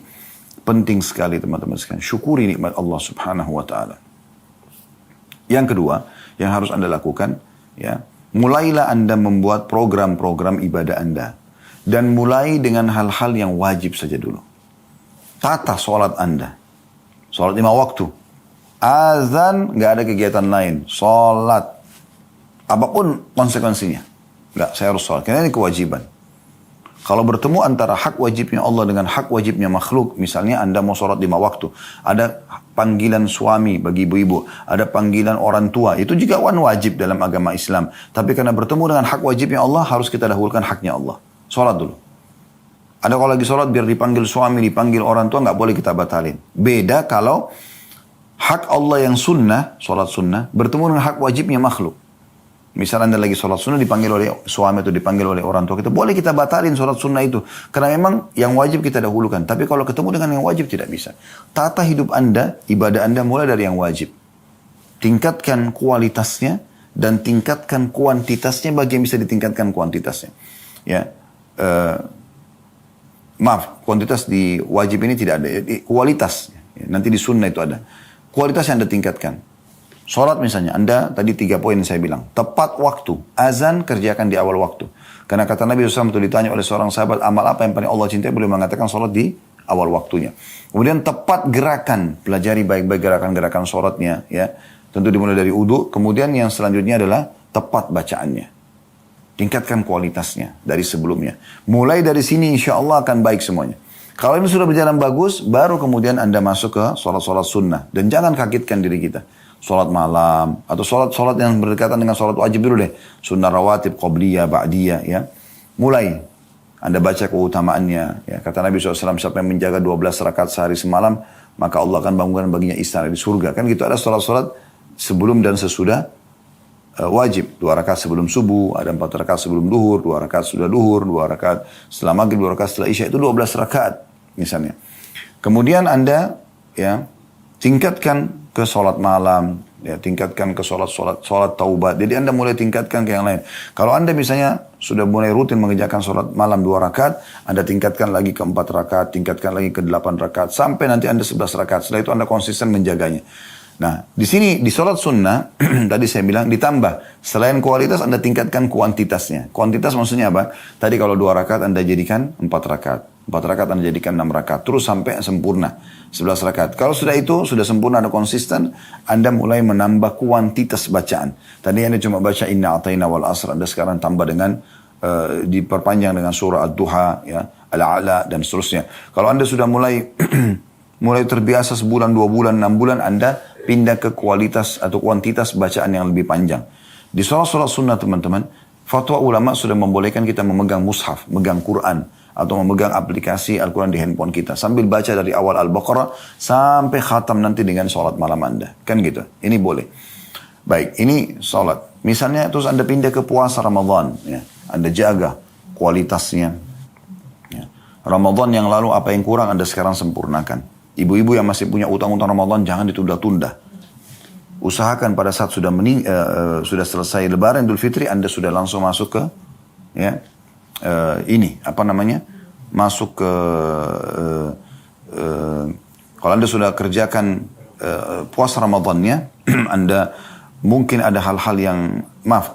penting sekali teman-teman sekalian. Syukuri nikmat Allah subhanahu wa ta'ala. Yang kedua, yang harus Anda lakukan, ya, mulailah Anda membuat program-program ibadah Anda. Dan mulai dengan hal-hal yang wajib saja dulu. Tata sholat Anda. Sholat 5 waktu. Azan, nggak ada kegiatan lain. Sholat. Apapun konsekuensinya. Nggak, saya harus sholat. Karena ini kewajiban. Kalau bertemu antara hak wajibnya Allah dengan hak wajibnya makhluk, misalnya Anda mau sholat 5 waktu, ada panggilan suami bagi ibu-ibu, ada panggilan orang tua, itu juga wajib dalam agama Islam. Tapi karena bertemu dengan hak wajibnya Allah, harus kita dahulukan haknya Allah. Sholat dulu. Ada kalau lagi sholat biar dipanggil suami, dipanggil orang tua, nggak boleh kita batalin. Beda kalau hak Allah yang sunnah, sholat sunnah, bertemu dengan hak wajibnya makhluk. Misalnya Anda lagi sholat sunnah dipanggil oleh suami atau dipanggil oleh orang tua kita, boleh kita batalin sholat sunnah itu. Karena memang yang wajib kita dahulukan. Tapi kalau ketemu dengan yang wajib tidak bisa. Tata hidup Anda, ibadah Anda mulai dari yang wajib. Tingkatkan kualitasnya dan tingkatkan kuantitasnya bagi yang bisa ditingkatkan kuantitasnya. Ya, maaf, kuantitas di wajib ini tidak ada. Kualitas, nanti di sunnah itu ada. Kualitas yang Anda tingkatkan. Sholat misalnya, Anda tadi 3 poin saya bilang. Tepat waktu. Azan kerjakan di awal waktu. Karena kata Nabi SAW itu ditanya oleh seorang sahabat, amal apa yang paling Allah cintai? Beliau mengatakan sholat di awal waktunya. Kemudian tepat gerakan. Pelajari baik-baik gerakan-gerakan sholatnya. Ya. Tentu dimulai dari wudu. Kemudian yang selanjutnya adalah tepat bacaannya. Tingkatkan kualitasnya dari sebelumnya. Mulai dari sini insya Allah akan baik semuanya. Kalau ini sudah berjalan bagus, baru kemudian Anda masuk ke sholat-sholat sunnah. Dan jangan kagetkan diri kita. Sholat malam, atau sholat yang berdekatan dengan sholat wajib dulu deh. Sunnah rawatib, qobliyah, ba'diyah, ya. Mulai. Anda baca keutamaannya. Ya. Kata Nabi SAW, siapa yang menjaga 12 rakaat sehari semalam, maka Allah akan bangunkan baginya istana di surga. Kan gitu, ada sholat-sholat sebelum dan sesudah wajib. 2 rakaat sebelum subuh, ada 4 rakaat sebelum duhur, 2 rakaat sudah duhur, 2 rakaat setelah maghrib, 2 rakaat setelah isya. Itu 12 rakaat misalnya. Kemudian Anda ya tingkatkan ke sholat malam, ya, tingkatkan ke sholat taubat. Jadi Anda mulai tingkatkan ke yang lain. Kalau Anda misalnya sudah mulai rutin mengerjakan sholat malam 2 rakaat, Anda tingkatkan lagi ke 4 rakaat, tingkatkan lagi ke 8 rakaat, sampai nanti Anda 11 rakaat. Setelah itu Anda konsisten menjaganya. Nah, di sini, di sholat sunnah, tadi saya bilang ditambah. Selain kualitas, Anda tingkatkan kuantitasnya. Kuantitas maksudnya apa? Tadi kalau 2 rakaat Anda jadikan 4 rakaat. 4 rakaat Anda jadikan 6 rakaat. Terus sampai sempurna 11 rakaat. Kalau sudah itu, sudah sempurna, Anda konsisten, Anda mulai menambah kuantitas bacaan. Tadi Anda cuma baca inna atayna wal asr, Anda sekarang tambah dengan diperpanjang dengan surah Ad-Duha, ya, Al-A'la dan seterusnya. Kalau Anda sudah mulai mulai terbiasa sebulan, 2 bulan, 6 bulan, Anda pindah ke kualitas atau kuantitas bacaan yang lebih panjang. Di sholat-sholat sunnah teman-teman, fatwa ulama sudah membolehkan kita memegang mushaf, memegang Quran, atau memegang aplikasi Al-Quran di handphone kita. Sambil baca dari awal Al-Baqarah sampai khatam nanti dengan sholat malam Anda. Kan gitu. Ini boleh. Baik, ini sholat. Misalnya terus Anda pindah ke puasa Ramadan. Ya. Anda jaga kualitasnya. Ya. Ramadan yang lalu apa yang kurang Anda sekarang sempurnakan. Ibu-ibu yang masih punya utang-utang Ramadan jangan ditunda-tunda. Usahakan pada saat sudah sudah selesai Lebaran Idul Fitri, Anda sudah langsung masuk ke masuk ke kalau Anda sudah kerjakan puasa Ramadannya, Anda mungkin ada hal-hal yang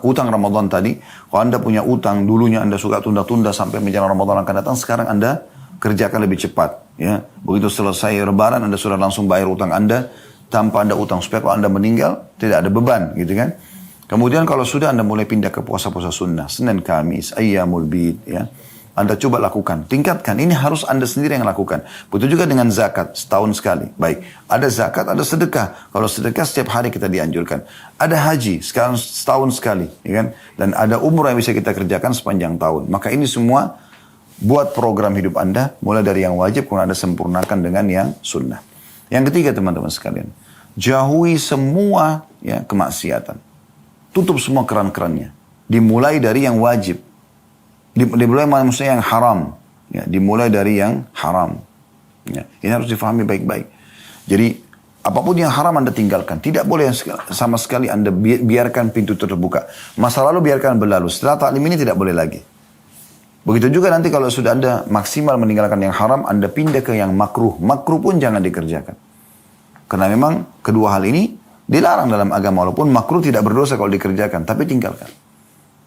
utang Ramadan tadi, kalau Anda punya utang dulunya Anda suka tunda-tunda sampai menjelang Ramadan akan datang, sekarang Anda kerjakan lebih cepat, ya. Begitu selesai Lebaran Anda sudah langsung bayar utang Anda tanpa Anda utang, supaya kalau Anda meninggal tidak ada beban, gitu kan. Kemudian kalau sudah Anda mulai pindah ke puasa-puasa sunnah, Senin, Kamis, Ayyamul Bid, ya. Anda coba lakukan, tingkatkan. Ini harus Anda sendiri yang lakukan. Begitu juga dengan zakat, setahun sekali. Baik, ada zakat, ada sedekah. Kalau sedekah setiap hari kita dianjurkan. Ada haji, sekarang setahun sekali, ya kan? Dan ada umrah yang bisa kita kerjakan sepanjang tahun. Maka ini semua buat program hidup Anda, mulai dari yang wajib, kemudian Anda sempurnakan dengan yang sunnah. Yang ketiga teman-teman sekalian, jauhi semua kemaksiatan. Tutup semua keran-kerannya. Dimulai dari yang wajib. Dimulai maksudnya yang haram. Ya, dimulai dari yang haram. Ya, ini harus difahami baik-baik. Jadi, apapun yang haram Anda tinggalkan. Tidak boleh sama sekali Anda biarkan pintu terbuka. Masa lalu biarkan berlalu. Setelah taklim ini tidak boleh lagi. Begitu juga nanti kalau sudah Anda maksimal meninggalkan yang haram, Anda pindah ke yang makruh. Makruh pun jangan dikerjakan. Karena memang kedua hal ini dilarang dalam agama, walaupun makruh tidak berdosa kalau dikerjakan, tapi tinggalkan.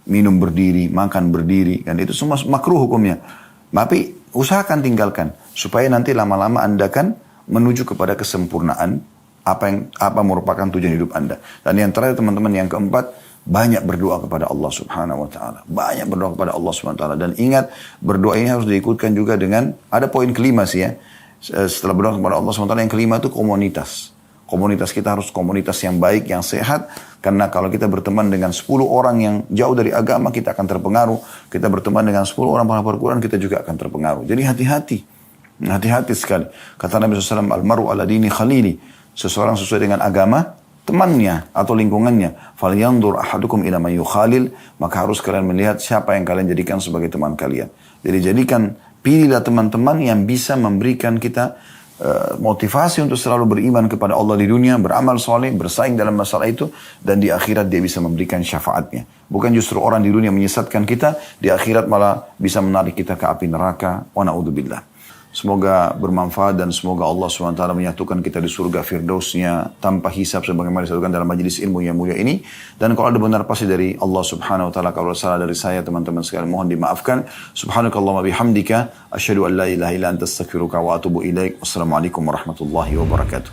Minum berdiri, makan berdiri, kan itu semua makruh hukumnya. Tapi usahakan tinggalkan, supaya nanti lama-lama Anda kan menuju kepada kesempurnaan apa merupakan tujuan hidup Anda. Dan yang terakhir teman-teman, yang keempat, banyak berdoa kepada Allah Subhanahu wa taala. Banyak berdoa kepada Allah Subhanahu wa taala, dan ingat berdoa ini harus diikutkan juga dengan ada poin kelima sih, ya. Setelah berdoa kepada Allah Subhanahu wa taala, yang kelima itu komunitas. Komunitas kita harus komunitas yang baik, yang sehat. Karena kalau kita berteman dengan 10 orang yang jauh dari agama, kita akan terpengaruh. Kita berteman dengan 10 orang penghafal Quran, kita juga akan terpengaruh. Jadi hati-hati. Hati-hati sekali. Kata Nabi SAW, Al-maru ala dini khalili. Seseorang sesuai dengan agama temannya atau lingkungannya. Falyandur ahadukum ila man yukhalil. Maka harus kalian melihat siapa yang kalian jadikan sebagai teman kalian. Jadi pilihlah teman-teman yang bisa memberikan kita motivasi untuk selalu beriman kepada Allah di dunia, beramal soleh, bersaing dalam masalah itu, dan di akhirat dia bisa memberikan syafaatnya. Bukan justru orang di dunia menyesatkan kita, di akhirat malah bisa menarik kita ke api neraka. Wa na'udzubillah. Semoga bermanfaat dan semoga Allah SWT menyatukan kita di surga Firdausnya tanpa hisab sebagaimana disatukan dalam majelis ilmu yang mulia ini. Dan kalau ada benar pasti dari Allah Subhanahu wa taala, kalau salah dari saya teman-teman sekalian mohon dimaafkan. Subhanakallahumma bihamdika asyhadu an la ilaha illa anta astaghfiruka wa atubu ilaik. Wassalamualaikum warahmatullahi wabarakatuh.